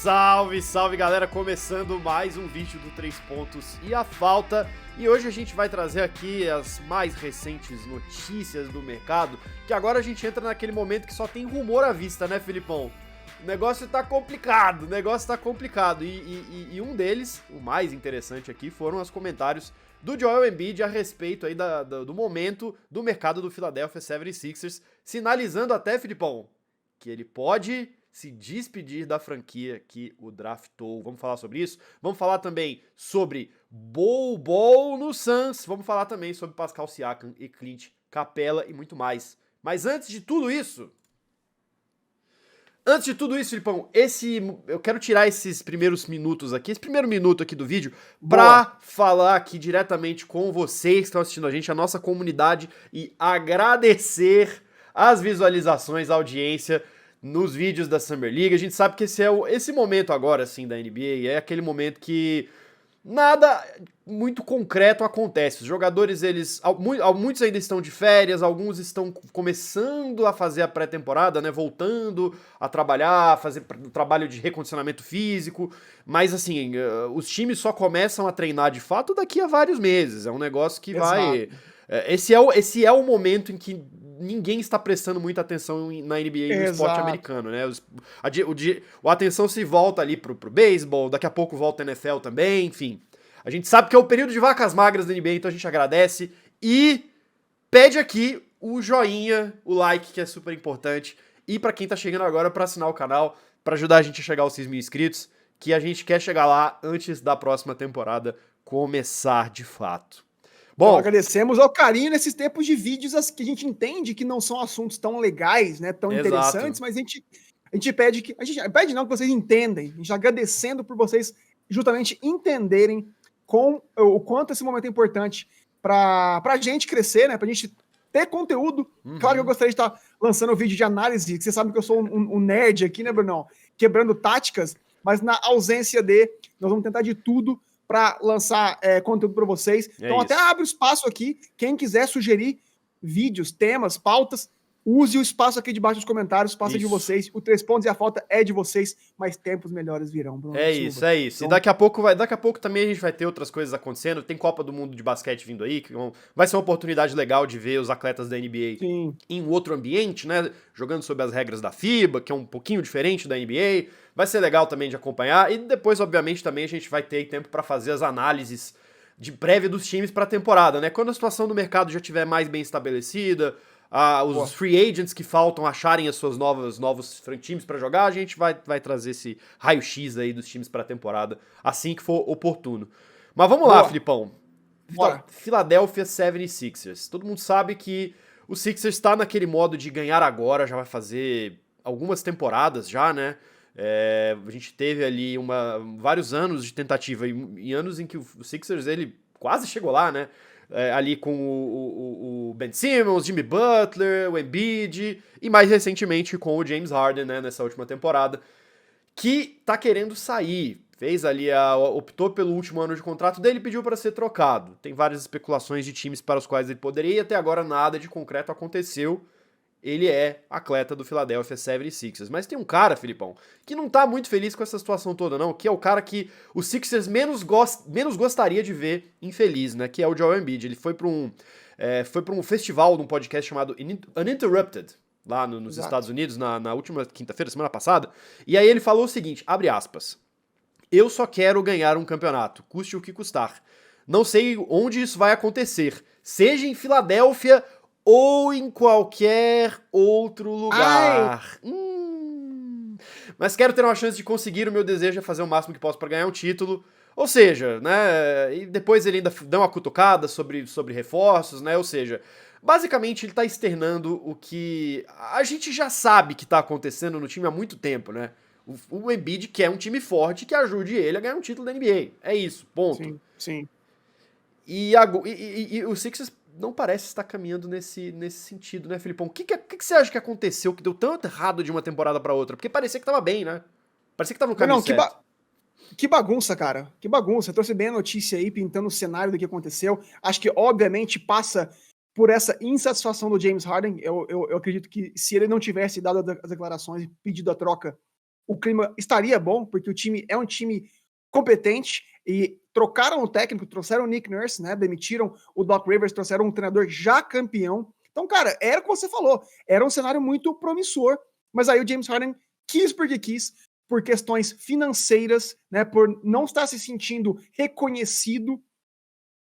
Salve, salve galera, começando mais um vídeo do 3 pontos e a falta. E hoje a gente vai trazer aqui as mais recentes notícias do mercado, que agora a gente entra naquele momento que só tem rumor à vista, né, Filipão? O negócio tá complicado, E um deles, o mais interessante aqui, foram os comentários do Joel Embiid a respeito aí do momento do mercado do Philadelphia 76ers, sinalizando até, Filipão, que ele pode se despedir da franquia que o draftou. Vamos falar sobre isso? Vamos falar também sobre Bol no Suns. Vamos falar também sobre Pascal Siakam e Clint Capela e muito mais. Mas antes de tudo isso, Filipão, eu quero tirar esses primeiros minutos aqui, esse primeiro minuto aqui do vídeo, pra falar aqui diretamente com vocês que estão assistindo a gente, a nossa comunidade, e agradecer as visualizações, a audiência nos vídeos da Summer League. A gente sabe que esse momento agora, assim, da NBA, é aquele momento que nada muito concreto acontece. Os jogadores, muitos ainda estão de férias, alguns estão começando a fazer a pré-temporada, né, voltando a trabalhar, fazer o trabalho de recondicionamento físico, mas assim, os times só começam a treinar de fato daqui a vários meses. É um negócio que vai... Esse é o momento em que ninguém está prestando muita atenção na NBA e no esporte americano, né? A atenção se volta ali pro beisebol, daqui a pouco volta a NFL também, enfim. A gente sabe que é o período de vacas magras da NBA, então a gente agradece e pede aqui o joinha, o like, que é super importante, e pra quem tá chegando agora, pra assinar o canal, pra ajudar a gente a chegar aos 6.000 inscritos, que a gente quer chegar lá antes da próxima temporada começar de fato. Bom, então, agradecemos ao carinho nesses tempos de vídeos que a gente entende que não são assuntos tão legais, né, tão interessantes, mas a gente pede que... A gente pede não que vocês entendem, a gente agradecendo por vocês justamente entenderem o quanto esse momento é importante pra gente crescer, né, pra gente ter conteúdo. Claro que eu gostaria de estar lançando vídeo de análise, que vocês sabem que eu sou um nerd aqui, né, Brunão? Quebrando táticas, mas na ausência nós vamos tentar de tudo para lançar conteúdo para vocês. Então até abre o espaço aqui, quem quiser sugerir vídeos, temas, pautas, use o espaço aqui debaixo dos comentários, o espaço é de vocês, o 3 pontos e a falta é de vocês, mas tempos melhores virão, Bruno Silva. É isso. Então... E daqui a pouco também a gente vai ter outras coisas acontecendo, tem Copa do Mundo de basquete vindo aí, que vai ser uma oportunidade legal de ver os atletas da NBA em outro ambiente, né, jogando sob as regras da FIBA, que é um pouquinho diferente da NBA. Vai ser legal também de acompanhar, e depois, obviamente, também a gente vai ter tempo para fazer as análises de prévia dos times para a temporada, né? Quando a situação do mercado já estiver mais bem estabelecida, os free agents que faltam acharem as suas novos times para jogar, a gente vai trazer esse raio-x aí dos times para a temporada, assim que for oportuno. Mas vamos lá, Filipão. Philadelphia 76ers. Todo mundo sabe que o Sixers está naquele modo de ganhar agora, já vai fazer algumas temporadas já, né? A gente teve ali vários anos de tentativa e anos em que o Sixers ele quase chegou lá, né? Ali com o Ben Simmons, Jimmy Butler, o Embiid e mais recentemente com o James Harden, né? Nessa última temporada, que tá querendo sair. Fez ali, optou pelo último ano de contrato dele e pediu para ser trocado. Tem várias especulações de times para os quais ele poderia e até agora nada de concreto aconteceu. Ele é atleta do Philadelphia 76ers. Mas tem um cara, Filipão, que não tá muito feliz com essa situação toda, não, que é o cara que o Sixers menos gostaria de ver infeliz, né, que é o Joel Embiid. Ele foi pra um festival, num podcast chamado Uninterrupted, lá nos Estados Unidos, na última quinta-feira, semana passada, e aí ele falou o seguinte, abre aspas, eu só quero ganhar um campeonato, custe o que custar. Não sei onde isso vai acontecer, seja em Filadélfia ou em qualquer outro lugar. Mas quero ter uma chance de conseguir o meu desejo, é fazer o máximo que posso para ganhar um título. Ou seja, né, e depois ele ainda dá uma cutucada sobre reforços, né, ou seja, basicamente ele tá externando o que a gente já sabe que tá acontecendo no time há muito tempo, né. O Embiid quer um time forte que ajude ele a ganhar um título da NBA. É isso, ponto. Sim. E o Sixers não parece estar caminhando nesse sentido, né, Filipão? O que você acha que aconteceu que deu tanto errado de uma temporada pra outra? Porque parecia que tava bem, né? Parecia que tava no caminho certo. Que bagunça, cara. Que bagunça. Eu trouxe bem a notícia aí, pintando o cenário do que aconteceu. Acho que, obviamente, passa por essa insatisfação do James Harden. Eu acredito que se ele não tivesse dado as declarações e pedido a troca, o clima estaria bom, porque o time é um time competente e trocaram o técnico, trouxeram o Nick Nurse, né? Demitiram o Doc Rivers, trouxeram um treinador já campeão. Então, cara, era o que você falou, era um cenário muito promissor, mas aí o James Harden quis porque quis, por questões financeiras, né? Por não estar se sentindo reconhecido,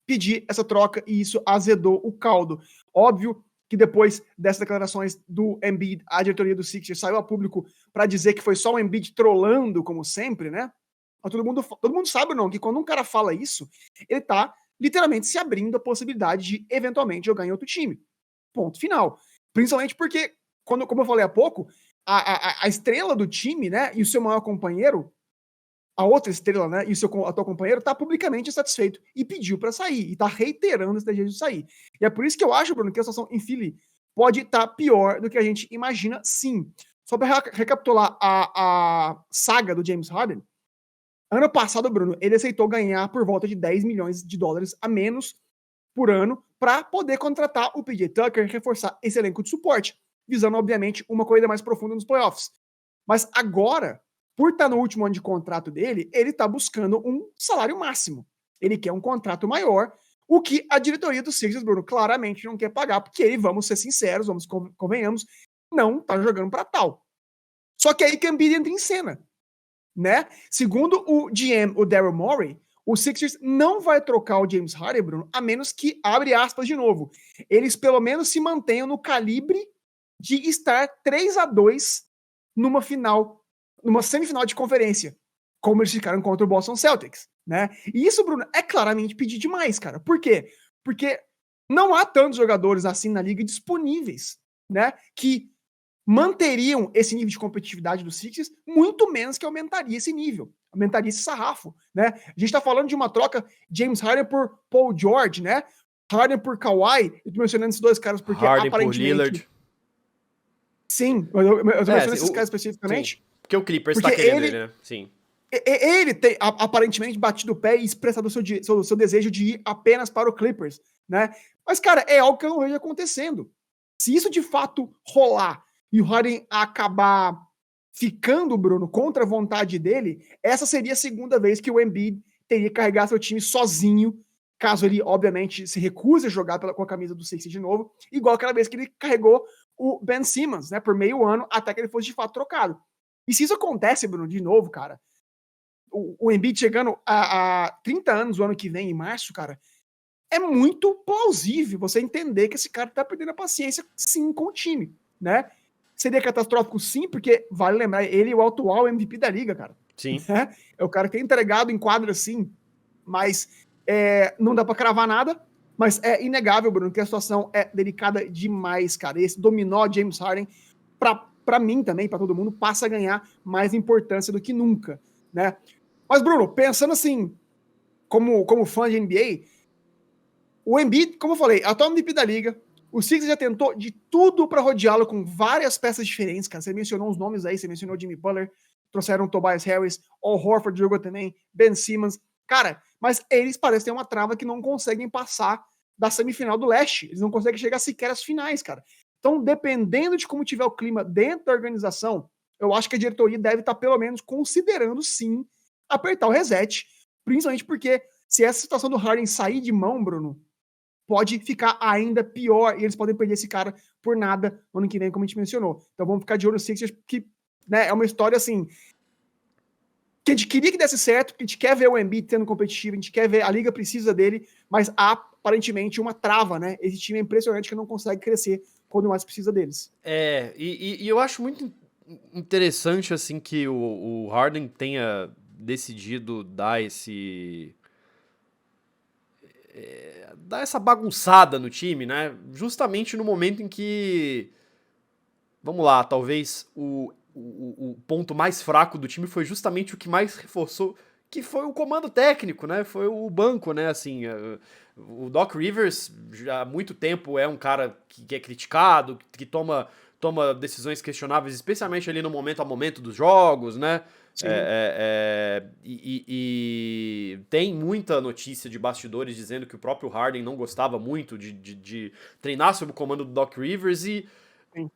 pedir essa troca e isso azedou o caldo. Óbvio que depois dessas declarações do Embiid, a diretoria do Sixers saiu a público para dizer que foi só o Embiid trollando, como sempre, né? Mas todo mundo sabe, não, que quando um cara fala isso, ele tá literalmente se abrindo a possibilidade de eventualmente jogar em outro time. Ponto final. Principalmente porque, como eu falei há pouco, a estrela do time, né, e o seu maior companheiro, a outra estrela, né, e o seu atual companheiro tá publicamente insatisfeito e pediu para sair, e tá reiterando esse desejo de sair. E é por isso que eu acho, Bruno, que a situação em Philly pode estar pior do que a gente imagina, sim. Só para recapitular a saga do James Harden, ano passado, Bruno, ele aceitou ganhar por volta de 10 milhões de dólares a menos por ano para poder contratar o PJ Tucker e reforçar esse elenco de suporte, visando, obviamente, uma corrida mais profunda nos playoffs. Mas agora, por estar no último ano de contrato dele, ele está buscando um salário máximo. Ele quer um contrato maior, o que a diretoria do Sixers, Bruno, claramente não quer pagar, porque ele, vamos ser sinceros, convenhamos, não tá jogando para tal. Só que aí que Embiid entra em cena, né? Segundo o GM, o Daryl Morey, o Sixers não vai trocar o James Harden, Bruno, a menos que, abre aspas de novo, eles pelo menos se mantenham no calibre de estar 3-2 numa semifinal de conferência, como eles ficaram contra o Boston Celtics, né? E isso, Bruno, é claramente pedir demais, cara. Por quê? Porque não há tantos jogadores assim na liga disponíveis, né, que manteriam esse nível de competitividade do Sixers, muito menos que aumentaria esse nível, aumentaria esse sarrafo, né? A gente tá falando de uma troca James Harden por Paul George, né? Harden por Kawhi, eu tô mencionando esses dois caras porque Harden aparentemente... por Lillard. Sim, eu tô mencionando esses caras especificamente. Sim, porque o Clippers porque tá querendo ele, né? Sim. Ele tem aparentemente batido o pé e expressado o seu desejo de ir apenas para o Clippers, né? Mas, cara, é algo que eu não vejo acontecendo. Se isso de fato rolar e o Harden acabar ficando, Bruno, contra a vontade dele, essa seria a segunda vez que o Embiid teria que carregar seu time sozinho, caso ele, obviamente, se recuse a jogar com a camisa do Sixers de novo, igual aquela vez que ele carregou o Ben Simmons, né, por meio ano, até que ele fosse de fato trocado. E se isso acontece, Bruno, de novo, cara, o Embiid chegando a 30 anos o ano que vem, em março, cara, é muito plausível você entender que esse cara tá perdendo a paciência, sim, com o time, né? Seria catastrófico, sim, porque, vale lembrar, ele é o atual MVP da liga, cara. Sim. Né? É o cara que tem entregado em quadra, sim, mas não dá pra cravar nada, mas é inegável, Bruno, que a situação é delicada demais, cara. Esse dominó James Harden, pra mim também, pra todo mundo, passa a ganhar mais importância do que nunca, né? Mas, Bruno, pensando assim, como fã de NBA, o Embiid, como eu falei, é o atual MVP da liga. O Sixers já tentou de tudo para rodeá-lo com várias peças diferentes, cara. Você mencionou os nomes aí, você mencionou o Jimmy Butler, trouxeram o Tobias Harris, Al Horford jogou também, Ben Simmons. Cara, mas eles parecem ter uma trava que não conseguem passar da semifinal do leste. Eles não conseguem chegar sequer às finais, cara. Então, dependendo de como tiver o clima dentro da organização, eu acho que a diretoria deve estar pelo menos considerando, sim, apertar o reset. Principalmente porque se essa situação do Harden sair de mão, Bruno, pode ficar ainda pior e eles podem perder esse cara por nada no ano que vem, como a gente mencionou. Então vamos ficar de olho no Sixers, que, né, é uma história assim que a gente queria que desse certo, que a gente quer ver o Embiid sendo competitivo, a gente quer ver, a liga precisa dele, mas há aparentemente uma trava, né? Esse time é impressionante que não consegue crescer quando mais precisa deles. E eu acho muito interessante, assim, que o Harden tenha decidido dar dar essa bagunçada no time, né? Justamente no momento em que, vamos lá, talvez o ponto mais fraco do time foi justamente o que mais reforçou, que foi o comando técnico, né? Foi o banco, né? Assim, o Doc Rivers já há muito tempo é um cara que é criticado, que toma decisões questionáveis, especialmente ali no momento a momento dos jogos, né? E tem muita notícia de bastidores dizendo que o próprio Harden não gostava muito de treinar sob o comando do Doc Rivers e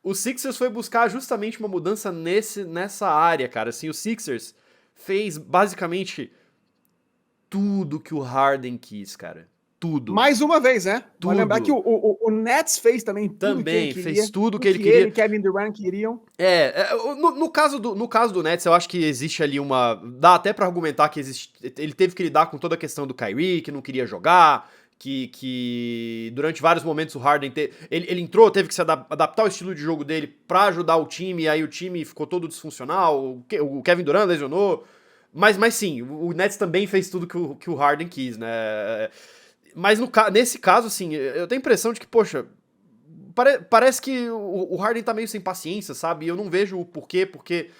o Sixers foi buscar justamente uma mudança nessa área, cara. Assim, o Sixers fez basicamente tudo que o Harden quis, cara. Tudo. Mais uma vez, né? Tudo. Vai lembrar que o Nets fez também tudo que ele queria. Fez tudo que ele queria. Ele e Kevin Durant queriam. No caso do Nets, eu acho que existe ali uma... Dá até pra argumentar que ele teve que lidar com toda a questão do Kyrie, que não queria jogar, que durante vários momentos o Harden... Ele entrou, teve que se adaptar ao estilo de jogo dele pra ajudar o time, e aí o time ficou todo disfuncional, o Kevin Durant lesionou. Mas sim, o Nets também fez tudo que o Harden quis, né? Mas nesse caso, assim, eu tenho a impressão de que, poxa, parece que o Harden tá meio sem paciência, sabe? E eu não vejo o porquê, porque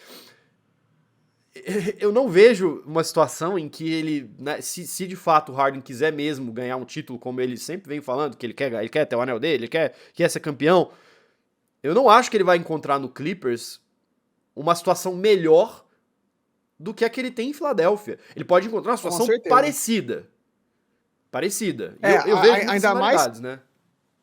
eu não vejo uma situação em que ele, né, se de fato o Harden quiser mesmo ganhar um título, como ele sempre vem falando, que ele quer ter o anel dele, ele quer ser campeão, eu não acho que ele vai encontrar no Clippers uma situação melhor do que a que ele tem em Filadélfia. Ele pode encontrar uma situação parecida. Eu vejo muitas similaridades, né?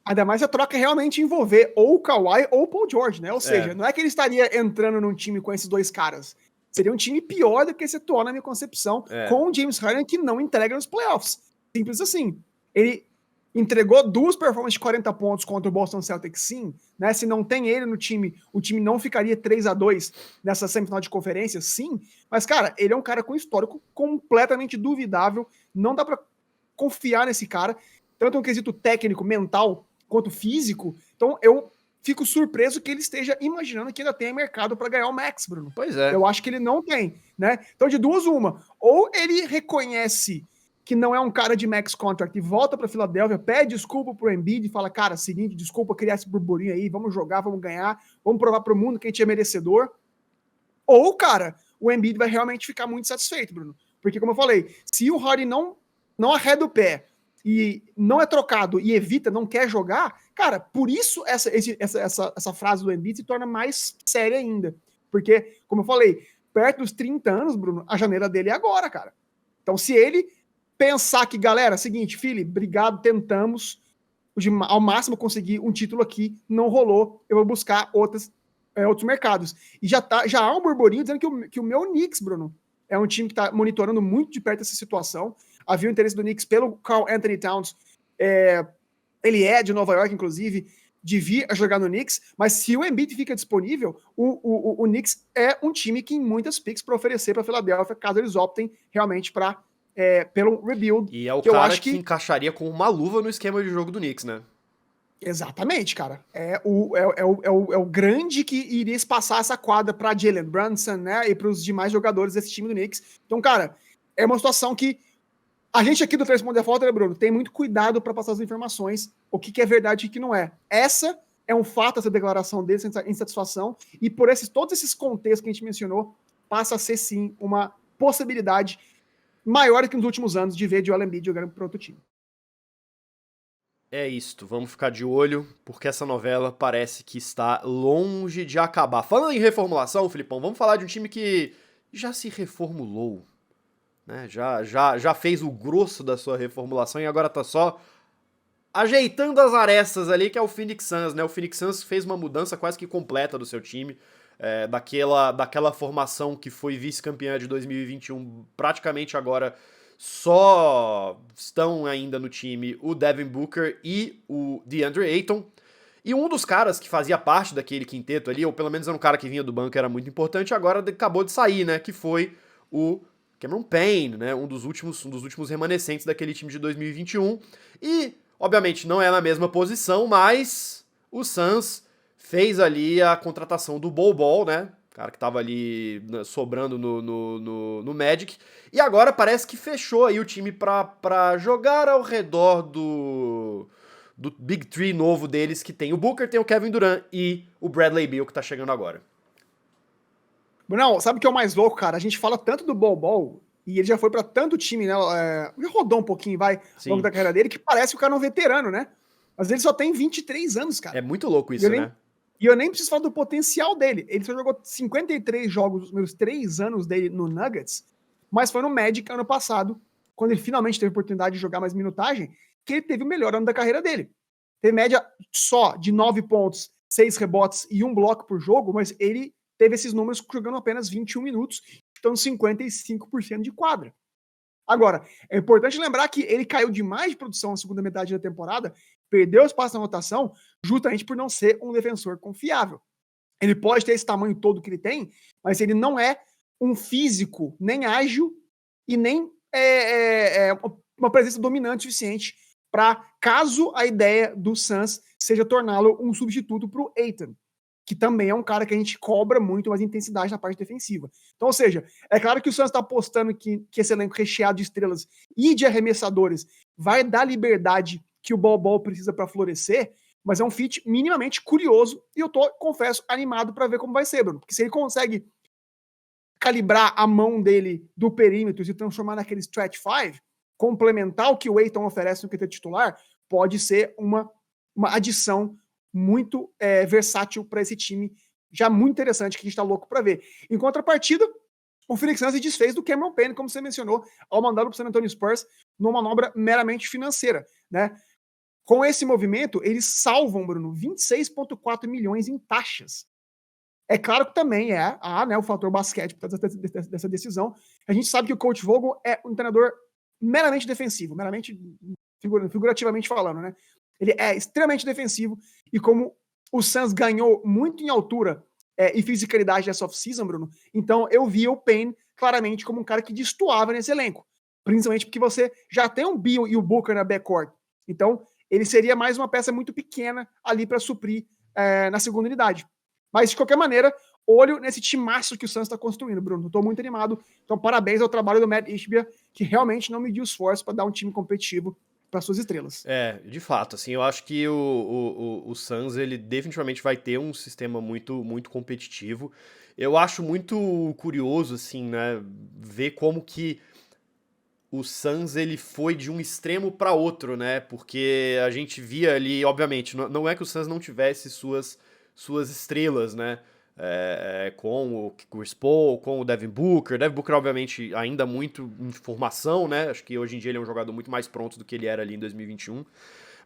Ainda mais a troca realmente envolver ou o Kawhi ou o Paul George, né? Ou seja, não é que ele estaria entrando num time com esses dois caras. Seria um time pior do que esse atual, na minha concepção, com o James Harden, que não entrega nos playoffs. Simples assim. Ele entregou 2 performances de 40 pontos contra o Boston Celtics, sim, né? Se não tem ele no time, o time não ficaria 3-2 nessa semifinal de conferência, sim. Mas, cara, ele é um cara com histórico completamente duvidável. Não dá pra confiar nesse cara, tanto no quesito técnico, mental, quanto físico. Então, eu fico surpreso que ele esteja imaginando que ainda tem mercado para ganhar o Max, Bruno. Pois é. Eu acho que ele não tem, né? Então, de duas, uma. Ou ele reconhece que não é um cara de max contract e volta para Filadélfia, pede desculpa pro Embiid e fala, cara, seguinte, desculpa criar esse burburinho aí, vamos jogar, vamos ganhar, vamos provar pro mundo que a gente é merecedor. Ou, cara, o Embiid vai realmente ficar muito satisfeito, Bruno. Porque, como eu falei, se o Harden não arreda o pé e não é trocado e evita, não quer jogar, cara, por isso essa frase do Embiid se torna mais séria ainda. Porque, como eu falei, perto dos 30 anos, Bruno, a janela dele é agora, cara. Então, se ele pensar que, galera, seguinte, Philly, obrigado, tentamos ao máximo conseguir um título aqui, não rolou, eu vou buscar outros mercados. E já há um burburinho dizendo que o meu Knicks, Bruno, é um time que está monitorando muito de perto essa situação. Havia o interesse do Knicks pelo Karl Anthony Towns, ele é de Nova York, inclusive, de vir a jogar no Knicks, mas se o Embiid fica disponível, o Knicks é um time que tem muitas picks para oferecer para a Filadélfia, caso eles optem realmente pelo rebuild. E é o cara que encaixaria com uma luva no esquema de jogo do Knicks, né? Exatamente, cara. É o grande que iria espaçar essa quadra para Jalen Brunson, né, e para os demais jogadores desse time do Knicks. Então, cara, é uma situação que a gente aqui do 3 Pontos de Falta, né, Bruno, tem muito cuidado para passar as informações, o que é verdade e o que não é. Essa é um fato, essa declaração dele, essa insatisfação, e por todos esses contextos que a gente mencionou, passa a ser, sim, uma possibilidade maior que nos últimos anos de ver Joel Embiid jogando para outro time. É isto, vamos ficar de olho, porque essa novela parece que está longe de acabar. Falando em reformulação, Filipão, vamos falar de um time que já se reformulou, né? Já fez o grosso da sua reformulação e agora tá só ajeitando as arestas ali, que é o Phoenix Suns, né? O Phoenix Suns fez uma mudança quase que completa do seu time, daquela formação que foi vice-campeã de 2021, praticamente agora só estão ainda no time o Devin Booker e o DeAndre Ayton. E um dos caras que fazia parte daquele quinteto ali, ou pelo menos era um cara que vinha do banco, era muito importante, agora acabou de sair, né? Que foi o Cameron Payne, né? Um dos últimos remanescentes daquele time de 2021. E, obviamente, não é na mesma posição, mas o Suns fez ali a contratação do Bol Bol, né? Cara que tava ali sobrando no Magic. E agora parece que fechou aí o time pra jogar ao redor do Big Three novo deles, que tem o Booker, tem o Kevin Durant e o Bradley Beal, que tá chegando agora. Não, sabe o que é o mais louco, cara? A gente fala tanto do Bol Bol, e ele já foi pra tanto time, né? Já rodou um pouquinho, ao longo da carreira dele, que parece que o cara é um veterano, né? Mas ele só tem 23 anos, cara. É muito louco isso, né? E eu nem preciso falar do potencial dele. Ele só jogou 53 jogos nos meus 3 anos dele no Nuggets, mas foi no Magic ano passado, quando ele finalmente teve a oportunidade de jogar mais minutagem, que ele teve o melhor ano da carreira dele. Teve média só de 9 pontos 6 rebotes e 1 bloco por jogo, mas ele teve esses números jogando apenas 21 minutos, então 55% de quadra. Agora, é importante lembrar que ele caiu demais de produção na segunda metade da temporada, perdeu espaço na rotação, justamente por não ser um defensor confiável. Ele pode ter esse tamanho todo que ele tem, mas ele não é um físico nem ágil e nem uma presença dominante o suficiente para, caso a ideia do Suns seja torná-lo um substituto para o Ayton, que também é um cara que a gente cobra muito mais intensidade na parte defensiva. Então, ou seja, é claro que o Suns está apostando que esse elenco recheado de estrelas e de arremessadores vai dar liberdade que o Bol precisa para florescer, mas é um fit minimamente curioso e eu tô, confesso, animado para ver como vai ser, Bruno. Porque se ele consegue calibrar a mão dele do perímetro e se transformar naquele stretch 5, complementar o que o Ayton oferece no QT titular, pode ser uma adição muito versátil para esse time, já muito interessante, que a gente tá louco para ver. Em contrapartida, o Phoenix Suns se desfez do Cameron Payne, como você mencionou, ao mandá-lo para o San Antonio Spurs numa manobra meramente financeira, né? Com esse movimento, eles salvam, Bruno, 26,4 milhões em taxas. É claro que também né, o fator basquete dessa decisão. A gente sabe que o Coach Vogel é um treinador meramente defensivo, meramente figurativamente falando, né? Ele é extremamente defensivo e como o Suns ganhou muito em altura e fisicalidade nessa off-season, Bruno, então eu via o Payne claramente como um cara que destoava nesse elenco, principalmente porque você já tem o Beal e o Booker na backcourt, então ele seria mais uma peça muito pequena ali para suprir na segunda unidade. Mas, de qualquer maneira, olho nesse timaço que o Suns está construindo, Bruno. Estou muito animado. Então, parabéns ao trabalho do Matt Ishbia, que realmente não mediu esforço para dar um time competitivo para suas estrelas. De fato, assim, eu acho que o Suns, ele definitivamente vai ter um sistema muito, muito competitivo. Eu acho muito curioso, assim, né, ver como que o Suns, ele foi de um extremo para outro, né, porque a gente via ali, obviamente, não é que o Suns não tivesse suas estrelas, né, com o Chris Paul, com o Devin Booker. Devin Booker, obviamente, ainda muito em formação, né? Acho que hoje em dia ele é um jogador muito mais pronto do que ele era ali em 2021.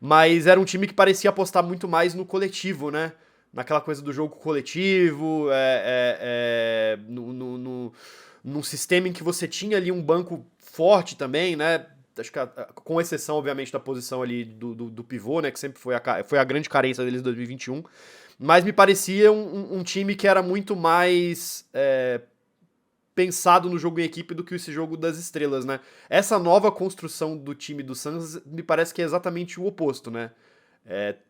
Mas era um time que parecia apostar muito mais no coletivo, né? Naquela coisa do jogo coletivo, num sistema em que você tinha ali um banco forte também, né? Acho que com exceção, obviamente, da posição ali do pivô, né? Que sempre foi a grande carência deles em 2021. Mas me parecia um time que era muito mais pensado no jogo em equipe do que esse jogo das estrelas, né? Essa nova construção do time do Suns me parece que é exatamente o oposto, né?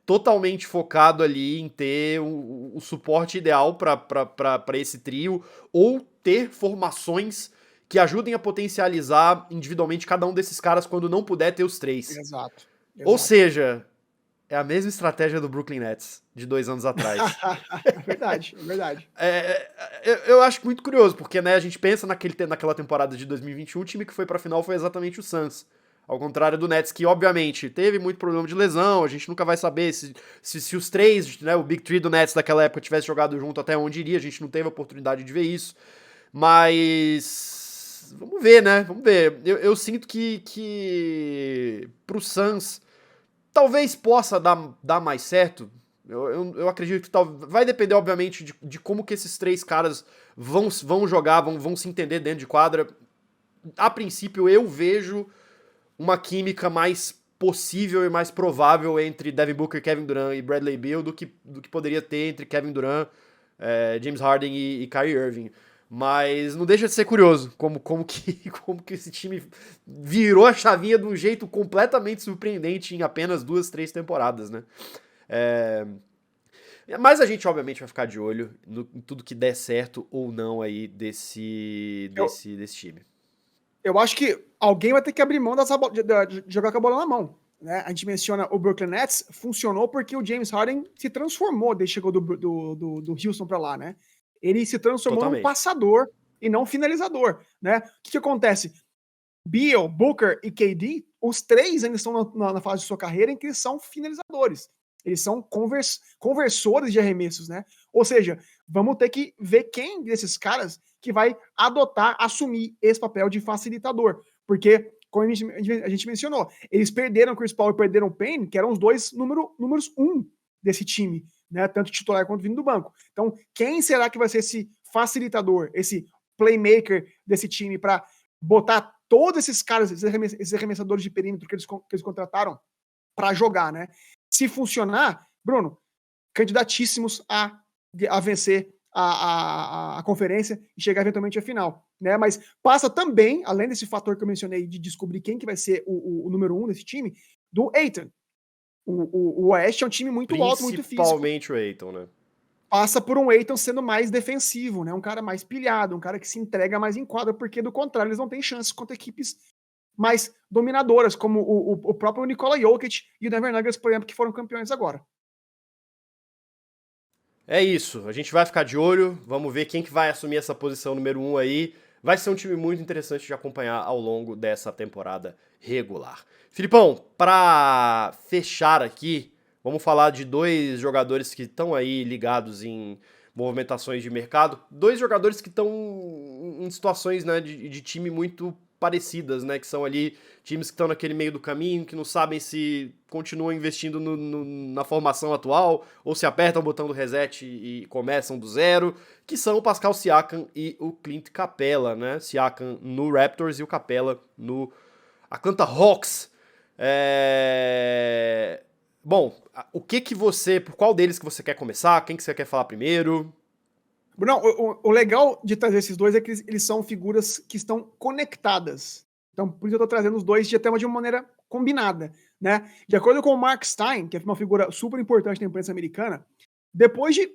Totalmente focado ali em ter o suporte ideal para esse trio, ou ter formações que ajudem a potencializar individualmente cada um desses caras quando não puder ter os três. Exato. Ou seja, é a mesma estratégia do Brooklyn Nets de 2 anos atrás. É verdade, é verdade. Eu acho muito curioso, porque, né, a gente pensa naquela temporada de 2021, o time que foi pra final foi exatamente o Suns. Ao contrário do Nets, que obviamente teve muito problema de lesão, a gente nunca vai saber se os três, né, o Big Three do Nets daquela época tivesse jogado junto até onde iria, a gente não teve a oportunidade de ver isso. Mas vamos ver, né? Vamos ver. Eu sinto que pro Suns talvez possa dar mais certo. Eu acredito que vai depender, obviamente, de como que esses três caras vão jogar, vão se entender dentro de quadra. A princípio, eu vejo uma química mais possível e mais provável entre Devin Booker, Kevin Durant e Bradley Beal do que poderia ter entre Kevin Durant, James Harden e Kyrie Irving. Mas não deixa de ser curioso como que esse time virou a chavinha de um jeito completamente surpreendente em apenas 2, 3 temporadas, né? Mas a gente, obviamente, vai ficar de olho em tudo que der certo ou não aí desse time. Eu acho que alguém vai ter que abrir mão de jogar com a bola na mão. Né? A gente menciona o Brooklyn Nets, funcionou porque o James Harden se transformou desde que chegou do Houston para lá, né? Ele se transformou num passador e não finalizador, né? O que acontece? Beal, Booker e KD, os três ainda estão na fase de sua carreira em que eles são finalizadores. Eles são conversores de arremessos, né? Ou seja, vamos ter que ver quem desses caras que vai assumir esse papel de facilitador. Porque, como a gente mencionou, eles perderam Chris Paul e perderam Payne, que eram os dois números 1 desse time né? Tanto titular quanto vindo do banco. Então, quem será que vai ser esse facilitador, esse playmaker desse time para botar todos esses caras, esses arremessadores de perímetro que eles contrataram para jogar, né? Se funcionar, Bruno, candidatíssimos a vencer a conferência e chegar eventualmente à final, né? Mas passa também, além desse fator que eu mencionei de descobrir quem que vai ser o número 1 desse time, do Ayton. O Oeste é um time muito alto, muito físico. Principalmente o Ayton, né? Passa por um Ayton sendo mais defensivo, né? Um cara mais pilhado, um cara que se entrega mais em quadra, porque do contrário eles não têm chances contra equipes mais dominadoras, como o próprio Nikola Jokic e o Denver Nuggets, por exemplo, que foram campeões agora. É isso, a gente vai ficar de olho, vamos ver quem que vai assumir essa posição número 1 aí. Vai ser um time muito interessante de acompanhar ao longo dessa temporada regular. Filipão, para fechar aqui, vamos falar de 2 jogadores que estão aí ligados em movimentações de mercado. 2 jogadores que estão em situações, né, de time muito parecidas, né, que são ali times que estão naquele meio do caminho, que não sabem se continuam investindo na formação atual ou se apertam o botão do reset e começam do zero, que são o Pascal Siakam e o Clint Capela, né? Siakam no Raptors e o Capela no Atlanta Hawks. Bom, por qual deles que você quer começar? Quem que você quer falar primeiro? Não, o legal de trazer esses dois é que eles são figuras que estão conectadas. Então, por isso eu estou trazendo os dois de uma maneira combinada, né? De acordo com o Mark Stein, que é uma figura super importante na imprensa americana, depois de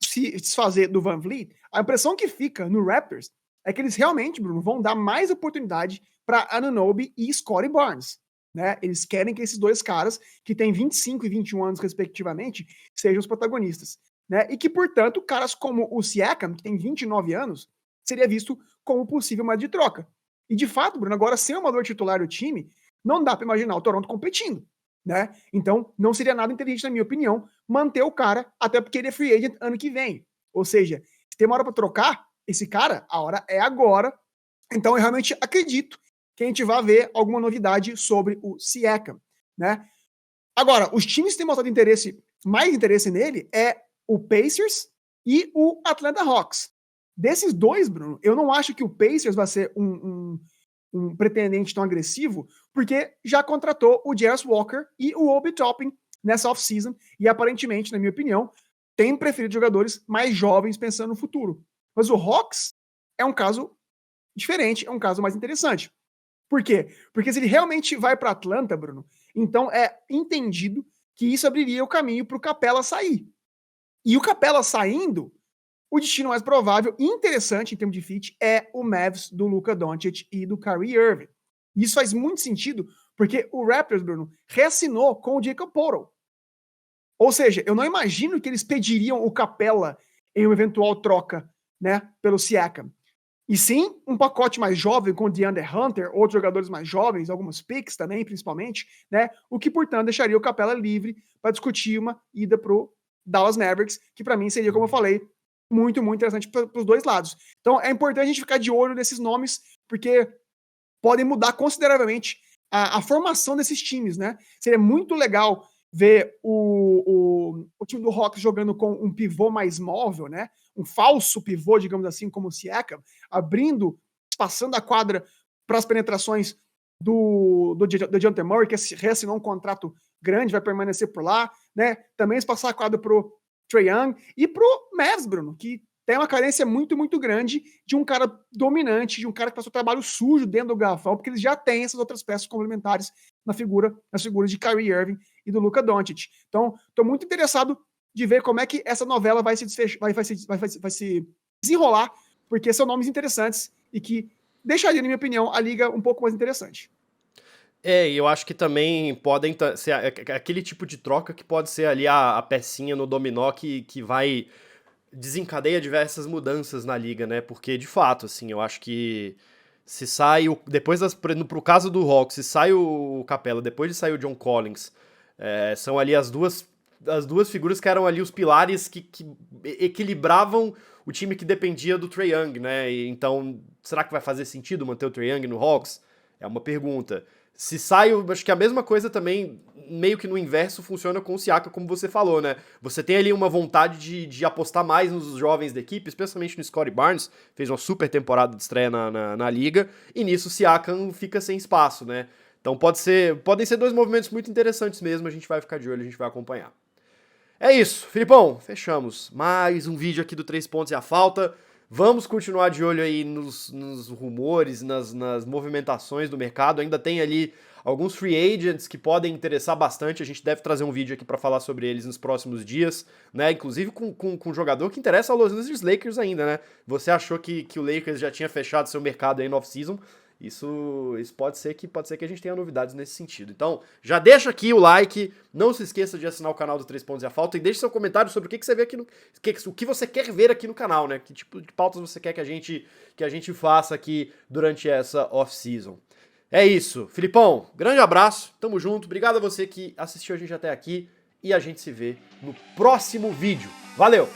se desfazer do Van Vliet, a impressão que fica no Raptors é que eles realmente, Bruno, vão dar mais oportunidade para Anunoby e Scottie Barnes, né? Eles querem que esses dois caras, que têm 25 e 21 anos respectivamente, sejam os protagonistas. Né? E que, portanto, caras como o Siakam, que tem 29 anos, seria visto como possível moeda de troca. E, de fato, Bruno, agora sem o amador titular do time, não dá para imaginar o Toronto competindo. Né? Então, não seria nada inteligente, na minha opinião, manter o cara, até porque ele é free agent ano que vem. Ou seja, se tem uma hora para trocar esse cara, a hora é agora. Então, eu realmente acredito que a gente vai ver alguma novidade sobre o Siakam. Né? Agora, os times que têm mostrado mais interesse nele é o Pacers e o Atlanta Hawks. Desses dois, Bruno, eu não acho que o Pacers vai ser um pretendente tão agressivo, porque já contratou o Jarvis Walker e o Obi Toppin nessa off-season, e aparentemente, na minha opinião, tem preferido jogadores mais jovens pensando no futuro. Mas o Hawks é um caso diferente, é um caso mais interessante. Por quê? Porque se ele realmente vai para Atlanta, Bruno, então é entendido que isso abriria o caminho para o Capela sair. E o Capela saindo, o destino mais provável e interessante em termos de fit é o Mavs do Luka Doncic e do Kyrie Irving. Isso faz muito sentido, porque o Raptors, Bruno, reassinou com o Jakob Poeltl. Ou seja, eu não imagino que eles pediriam o Capela em uma eventual troca, né, pelo Siakam. E sim, um pacote mais jovem com o DeAndre Hunter, outros jogadores mais jovens, alguns picks também, principalmente, né, o que, portanto, deixaria o Capela livre para discutir uma ida pro Dallas Mavericks, que para mim seria, como eu falei, muito, muito interessante para os dois lados. Então é importante a gente ficar de olho nesses nomes, porque podem mudar consideravelmente a formação desses times, né? Seria muito legal ver o time do Hawks jogando com um pivô mais móvel, né? Um falso pivô, digamos assim, como o Siakam, passando a quadra para as penetrações do DeJounte Murray, que reassinou um contrato grande, vai permanecer por lá, né? Também passar a quadra pro Trae Young e pro Mavs, Bruno, que tem uma carência muito, muito grande de um cara dominante, de um cara que faz o trabalho sujo dentro do garrafão, porque eles já têm essas outras peças complementares nas figuras de Kyrie Irving e do Luka Doncic. Então, estou muito interessado de ver como é que essa novela vai se desenrolar, porque são nomes interessantes e que deixaria, na minha opinião, a liga um pouco mais interessante. E eu acho que também podem ser aquele tipo de troca que pode ser ali a pecinha no dominó que vai desencadeia diversas mudanças na liga, né? Porque, de fato, assim, eu acho que se sai depois pro caso do Hawks, se sai o Capela, depois de sair o John Collins, são ali as duas figuras que eram ali os pilares que equilibravam o time que dependia do Trae Young, né? Então, será que vai fazer sentido manter o Trae Young no Hawks? É uma pergunta. Se sai, eu acho que a mesma coisa também, meio que no inverso, funciona com o Siakam, como você falou, né? Você tem ali uma vontade de apostar mais nos jovens da equipe, especialmente no Scottie Barnes, fez uma super temporada de estreia na liga, e nisso o Siakam fica sem espaço, né? Então podem ser dois movimentos muito interessantes mesmo, a gente vai ficar de olho, a gente vai acompanhar. É isso, Filipão, fechamos. Mais um vídeo aqui do 3 pontos e a falta. Vamos continuar de olho aí nos rumores, nas movimentações do mercado. Ainda tem ali alguns free agents que podem interessar bastante. A gente deve trazer um vídeo aqui para falar sobre eles nos próximos dias, né? Inclusive com um jogador que interessa ao Los Angeles Lakers ainda, né? Você achou que o Lakers já tinha fechado seu mercado aí no off-season? Isso pode ser que a gente tenha novidades nesse sentido. Então, já deixa aqui o like, não se esqueça de assinar o canal do 3 Pontos e a Falta e deixe seu comentário sobre o que você vê aqui o que você quer ver aqui no canal, né? Que tipo de pautas você quer que a gente faça aqui durante essa off-season. É isso. Filipão, grande abraço, tamo junto. Obrigado a você que assistiu a gente até aqui e a gente se vê no próximo vídeo. Valeu!